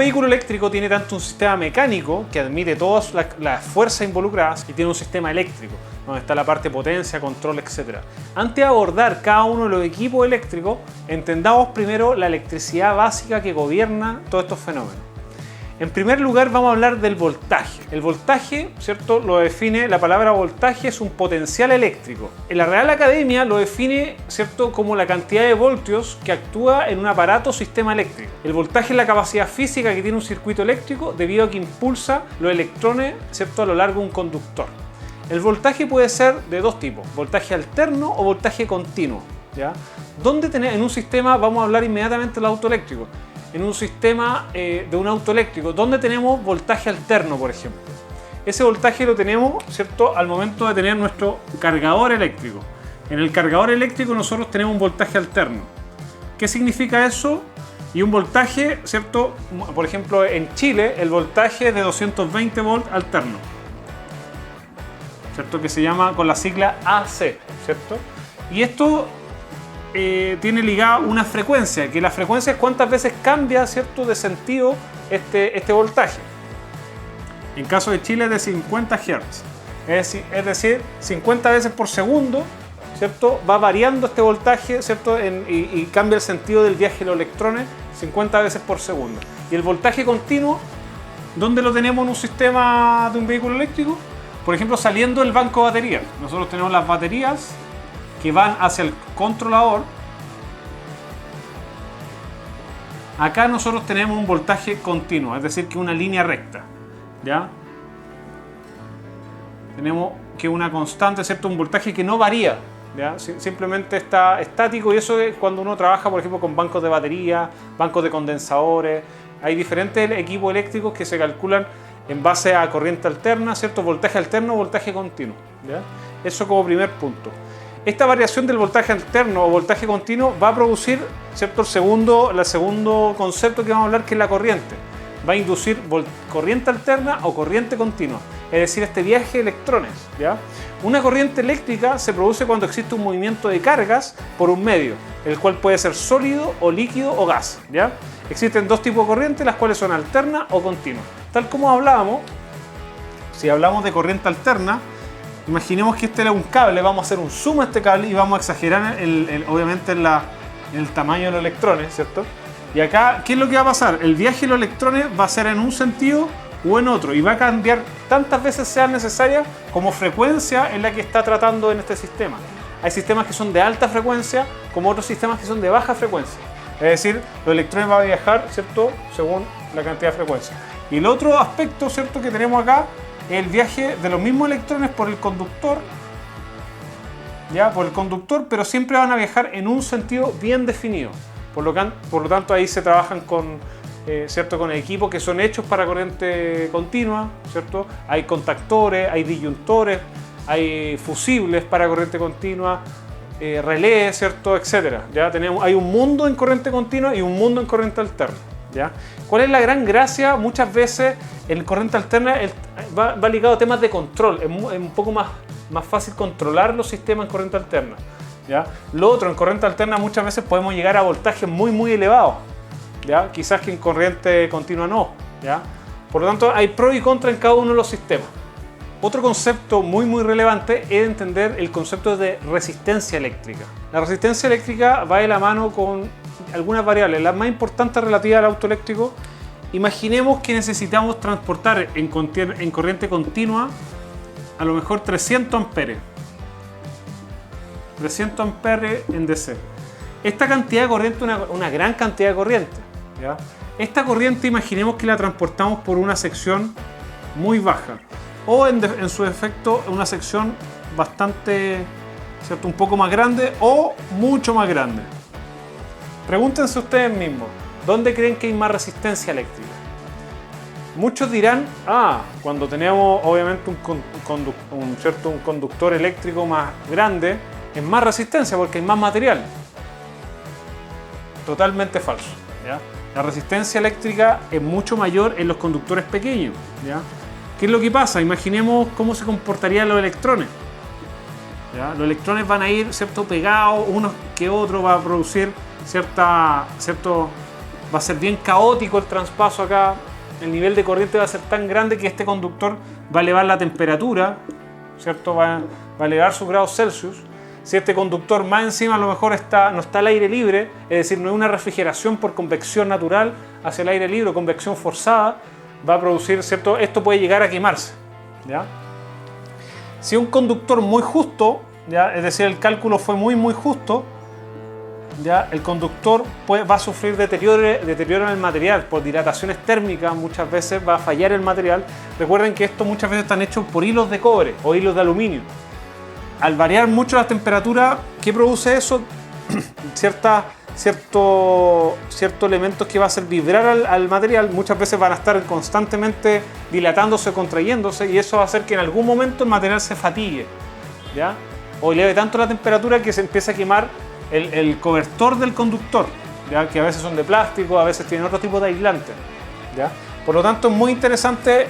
vehículo eléctrico tiene tanto un sistema mecánico que admite todas las fuerzas involucradas y tiene un sistema eléctrico, donde está la parte de potencia, control, etc. Antes de abordar cada uno de los equipos eléctricos, entendamos primero la electricidad básica que gobierna todos estos fenómenos. En primer lugar vamos a hablar del voltaje. El voltaje, ¿cierto?, lo define, la palabra voltaje es un potencial eléctrico. En la Real Academia lo define, ¿cierto?, como la cantidad de voltios que actúa en un aparato o sistema eléctrico. El voltaje es la capacidad física que tiene un circuito eléctrico debido a que impulsa los electrones, ¿cierto?, a lo largo de un conductor. El voltaje puede ser de dos tipos, voltaje alterno o voltaje continuo, ¿ya? En un sistema, vamos a hablar inmediatamente del auto eléctrico. En un sistema de un auto eléctrico, donde tenemos voltaje alterno, por ejemplo. Ese voltaje lo tenemos, ¿cierto?, al momento de tener nuestro cargador eléctrico. En el cargador eléctrico nosotros tenemos un voltaje alterno. ¿Qué significa eso? Y un voltaje, ¿cierto?, por ejemplo, en Chile, el voltaje es de 220 volts alterno, ¿cierto?, que se llama con la sigla AC, ¿cierto? Y esto tiene ligada una frecuencia, que la frecuencia es cuántas veces cambia, ¿cierto?, de sentido este voltaje. En caso de Chile es de 50 Hz, es decir, 50 veces por segundo, ¿cierto?, va variando este voltaje, ¿cierto?, y cambia el sentido del viaje de los electrones 50 veces por segundo. Y el voltaje continuo, ¿dónde lo tenemos en un sistema de un vehículo eléctrico? Por ejemplo, saliendo del banco de baterías. Nosotros tenemos las baterías que van hacia el controlador. Acá nosotros tenemos un voltaje continuo, es decir, que una línea recta, ¿ya? Tenemos que una constante, ¿cierto?, un voltaje que no varía, ¿ya? Simplemente está estático, y eso es cuando uno trabaja, por ejemplo, con bancos de batería, bancos de condensadores. Hay diferentes equipos eléctricos que se calculan en base a corriente alterna, ¿cierto?, voltaje alterno o voltaje continuo, ¿ya? Eso como primer punto. Esta variación del voltaje alterno o voltaje continuo va a producir, ¿cierto?, el segundo concepto que vamos a hablar, que es la corriente. Va a inducir corriente alterna o corriente continua, es decir, este viaje de electrones, ¿ya? Una corriente eléctrica se produce cuando existe un movimiento de cargas por un medio, el cual puede ser sólido o líquido o gas, ¿ya? Existen dos tipos de corriente, las cuales son alterna o continua. Tal como hablábamos, si hablamos de corriente alterna, imaginemos que este es un cable, vamos a hacer un zoom a este cable y vamos a exagerar obviamente en el tamaño de los electrones, ¿cierto? Y acá, ¿qué es lo que va a pasar? El viaje de los electrones va a ser en un sentido o en otro, y va a cambiar tantas veces sea necesaria como frecuencia en la que está tratando en este sistema. Hay sistemas que son de alta frecuencia, como otros sistemas que son de baja frecuencia. Es decir, los electrones van a viajar, ¿cierto?, según la cantidad de frecuencia. Y el otro aspecto, ¿cierto?, que tenemos acá, el viaje de los mismos electrones por el conductor, ¿ya?, por el conductor, pero siempre van a viajar en un sentido bien definido. Por lo tanto, ahí se trabajan con equipos que son hechos para corriente continua, ¿cierto? Hay contactores, hay disyuntores, hay fusibles para corriente continua, relés, ¿cierto?, etcétera. Ya hay un mundo en corriente continua y un mundo en corriente alterna, ¿ya? ¿Cuál es la gran gracia? Muchas veces en corriente alterna va ligado a temas de control. Es un poco más fácil controlar los sistemas en corriente alterna, ¿ya? Lo otro, en corriente alterna muchas veces podemos llegar a voltajes muy elevados, ¿ya? Quizás que en corriente continua no, ¿ya? Por lo tanto, hay pro y contra en cada uno de los sistemas. Otro concepto muy relevante es entender el concepto de resistencia eléctrica. La resistencia eléctrica va de la mano con algunas variables. La más importante relativa al auto eléctrico, imaginemos que necesitamos transportar en corriente continua a lo mejor 300 amperes. 300 amperes en DC. Esta cantidad de corriente es una gran cantidad de corriente, ¿ya? Esta corriente imaginemos que la transportamos por una sección muy baja, o en su defecto una sección bastante, ¿cierto?, un poco más grande o mucho más grande. Pregúntense ustedes mismos, ¿dónde creen que hay más resistencia eléctrica? Muchos dirán, cuando tenemos obviamente un conductor eléctrico más grande, es más resistencia porque hay más material. Totalmente falso, ¿ya? La resistencia eléctrica es mucho mayor en los conductores pequeños, ¿ya? ¿Qué es lo que pasa? Imaginemos cómo se comportarían los electrones, ¿ya? Los electrones van a ir, ¿cierto?, pegados, unos que otros, va a producir cierto va a ser bien caótico el traspaso acá, el nivel de corriente va a ser tan grande que este conductor va a elevar la temperatura, ¿cierto? Va a elevar sus grados Celsius. Si este conductor más encima a lo mejor no está al aire libre, es decir, no es una refrigeración por convección natural hacia el aire libre o convección forzada, va a producir, ¿cierto? Esto puede llegar a quemarse, ¿ya? Si un conductor muy justo, ¿ya? Es decir, el cálculo fue muy justo, ¿ya? El conductor va a sufrir deterioro en el material por dilataciones térmicas, muchas veces va a fallar el material. Recuerden que estos muchas veces están hechos por hilos de cobre o hilos de aluminio. Al variar mucho las temperaturas, ¿qué produce eso? Ciertos elementos que va a hacer vibrar al material, muchas veces van a estar constantemente dilatándose, contrayéndose, y eso va a hacer que en algún momento el material se fatigue, ¿ya? O eleve tanto la temperatura que se empieza a quemar el cobertor del conductor, ¿ya? Que a veces son de plástico, a veces tienen otro tipo de aislante, ¿ya? Por lo tanto, es muy interesante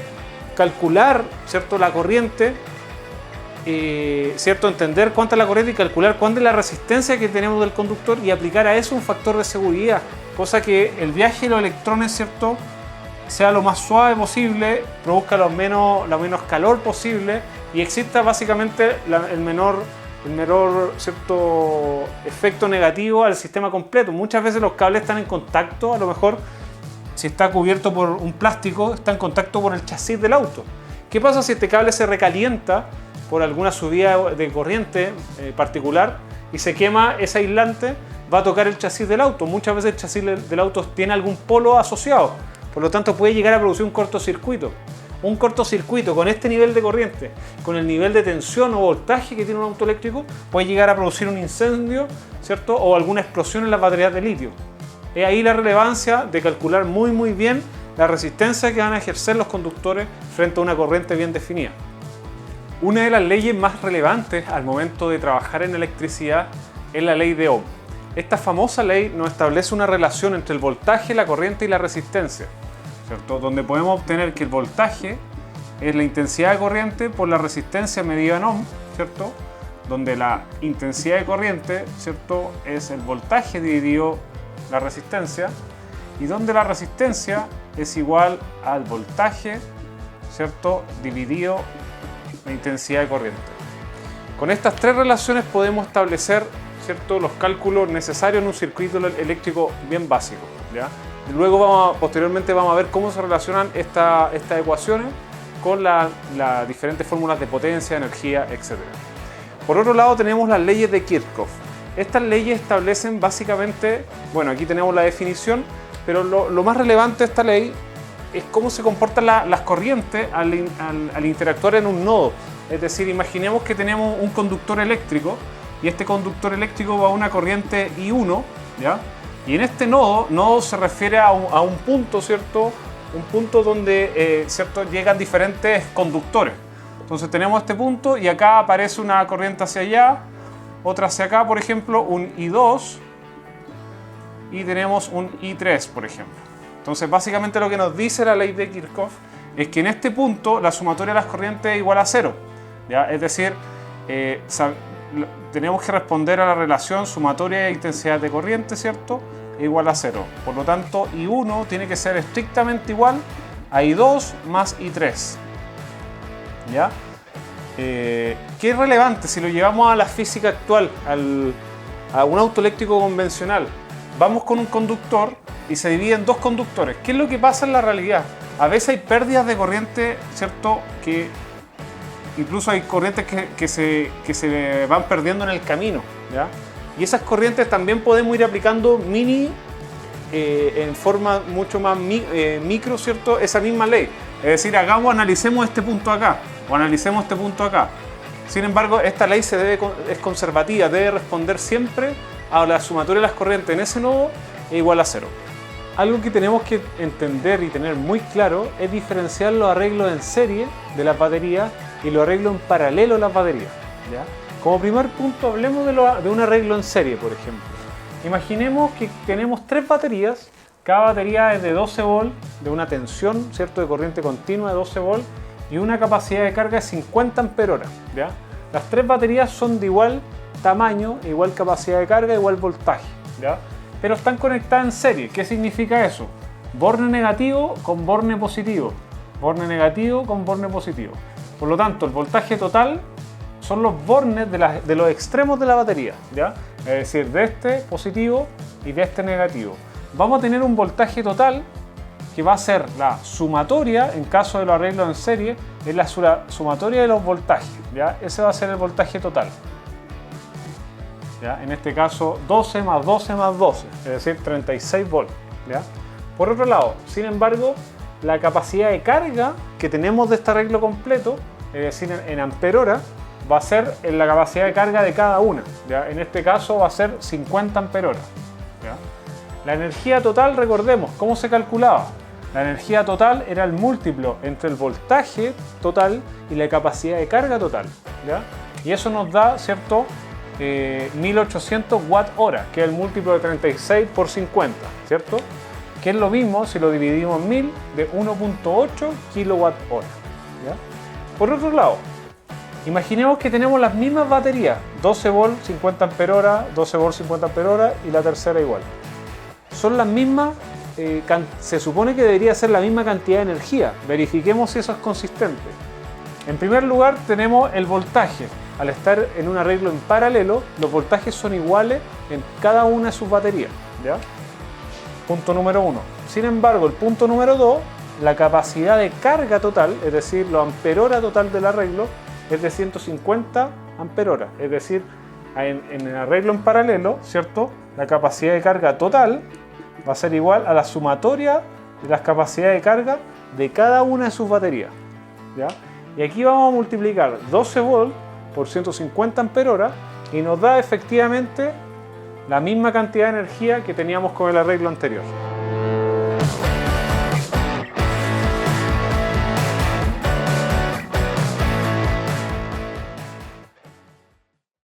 calcular, ¿cierto?, la corriente, ¿cierto? Entender cuánta es la corriente y calcular cuánta es la resistencia que tenemos del conductor y aplicar a eso un factor de seguridad, cosa que el viaje de los electrones, ¿cierto?, sea lo más suave posible, produzca lo menos calor posible y exista básicamente el menor, ¿cierto?, efecto negativo al sistema completo. Muchas veces los cables están en contacto, a lo mejor si está cubierto por un plástico, está en contacto por el chasis del auto. ¿Qué pasa si este cable se recalienta por alguna subida de corriente particular y se quema ese aislante? Va a tocar el chasis del auto. Muchas veces el chasis del auto tiene algún polo asociado, por lo tanto puede llegar a producir un cortocircuito. Un cortocircuito con este nivel de corriente, con el nivel de tensión o voltaje que tiene un auto eléctrico, puede llegar a producir un incendio, ¿cierto?, o alguna explosión en las baterías de litio. Es ahí la relevancia de calcular muy bien la resistencia que van a ejercer los conductores frente a una corriente bien definida. Una de las leyes más relevantes al momento de trabajar en electricidad es la ley de Ohm. Esta famosa ley nos establece una relación entre el voltaje, la corriente y la resistencia, ¿cierto?, donde podemos obtener que el voltaje es la intensidad de corriente por la resistencia medida en ohm, ¿cierto?, donde la intensidad de corriente, ¿cierto?, es el voltaje dividido la resistencia, y donde la resistencia es igual al voltaje, ¿cierto?, dividido la intensidad de corriente. Con estas tres relaciones podemos establecer, ¿cierto?, los cálculos necesarios en un circuito eléctrico bien básico, ¿ya? Y luego posteriormente vamos a ver cómo se relacionan estas ecuaciones con las diferentes fórmulas de potencia, energía, etc. Por otro lado tenemos las leyes de Kirchhoff. Estas leyes establecen básicamente, bueno, aquí tenemos la definición, pero lo más relevante de esta ley es cómo se comportan las corrientes al interactuar en un nodo. Es decir, imaginemos que tenemos un conductor eléctrico y este conductor eléctrico va a una corriente I1, ¿ya? Y en este nodo se refiere a un punto, ¿cierto? Un punto donde ¿cierto?, llegan diferentes conductores. Entonces tenemos este punto y acá aparece una corriente hacia allá, otra hacia acá, por ejemplo, un I2, y tenemos un I3, por ejemplo. Entonces básicamente lo que nos dice la ley de Kirchhoff es que en este punto la sumatoria de las corrientes es igual a 0, ¿ya? Es decir, tenemos que responder a la relación sumatoria de intensidad de corriente, ¿cierto?, es igual a 0. Por lo tanto, I1 tiene que ser estrictamente igual a I2 más I3, ¿ya? ¿Qué es relevante si lo llevamos a la física actual, a un auto eléctrico convencional? Vamos con un conductor y se divide en dos conductores. ¿Qué es lo que pasa en la realidad? A veces hay pérdidas de corriente, ¿cierto?, que incluso hay corrientes que se van perdiendo en el camino, ¿ya? Y esas corrientes también podemos ir aplicando en forma mucho más micro, ¿cierto?, esa misma ley. Es decir, analicemos este punto acá o analicemos este punto acá. Sin embargo, esta ley es conservativa, debe responder siempre a la sumatoria de las corrientes en ese nodo es igual a 0. Algo que tenemos que entender y tener muy claro es diferenciar los arreglos en serie de las baterías y los arreglos en paralelo a las baterías, ¿ya? Como primer punto, hablemos de un arreglo en serie, por ejemplo. Imaginemos que tenemos 3 baterías, cada batería es de 12 volts, de una tensión, ¿cierto?, de corriente continua de 12 volts y una capacidad de carga de 50 amperios hora, ¿ya? Las 3 baterías son de igual tamaño, igual capacidad de carga, igual voltaje, ¿ya? pero están conectadas en serie. ¿Qué significa eso? Borne negativo con borne positivo. Borne negativo con borne positivo. Por lo tanto, el voltaje total son los bornes de los extremos de la batería, ¿ya? Es decir, de este positivo y de este negativo. Vamos a tener un voltaje total que va a ser la sumatoria, en caso de los arreglos en serie, es la sumatoria de los voltajes, ¿ya? Ese va a ser el voltaje total, ¿ya? En este caso 12 más 12 más 12, es decir, 36 volts, ¿ya? Por otro lado, sin embargo, la capacidad de carga que tenemos de este arreglo completo, es decir, en ampere hora, va a ser en la capacidad de carga de cada una, ¿ya? En este caso va a ser 50 ampere hora, ¿ya? La energía total, recordemos, ¿cómo se calculaba? La energía total era el múltiplo entre el voltaje total y la capacidad de carga total, ¿ya? Y eso nos da, ¿cierto? 1800 watt-hora, que es el múltiplo de 36 por 50, ¿cierto? Que es lo mismo si lo dividimos en 1000 de 1.8 kWh, ¿ya? Por otro lado, imaginemos que tenemos las mismas baterías, 12 volts 50 ampere hora, 12 volts 50 ampere hora y la tercera igual. Son las mismas, se supone que debería ser la misma cantidad de energía. Verifiquemos si eso es consistente. En primer lugar tenemos el voltaje. Al estar en un arreglo en paralelo, los voltajes son iguales en cada una de sus baterías, ¿ya? Punto número 1. Sin embargo, el punto número 2, la capacidad de carga total, es decir, la ampere hora total del arreglo, es de 150 ampere hora. Es decir, en el arreglo en paralelo, ¿cierto? La capacidad de carga total va a ser igual a la sumatoria de las capacidades de carga de cada una de sus baterías, ¿ya? Y aquí vamos a multiplicar 12 volts por 150 ampere hora y nos da efectivamente la misma cantidad de energía que teníamos con el arreglo anterior.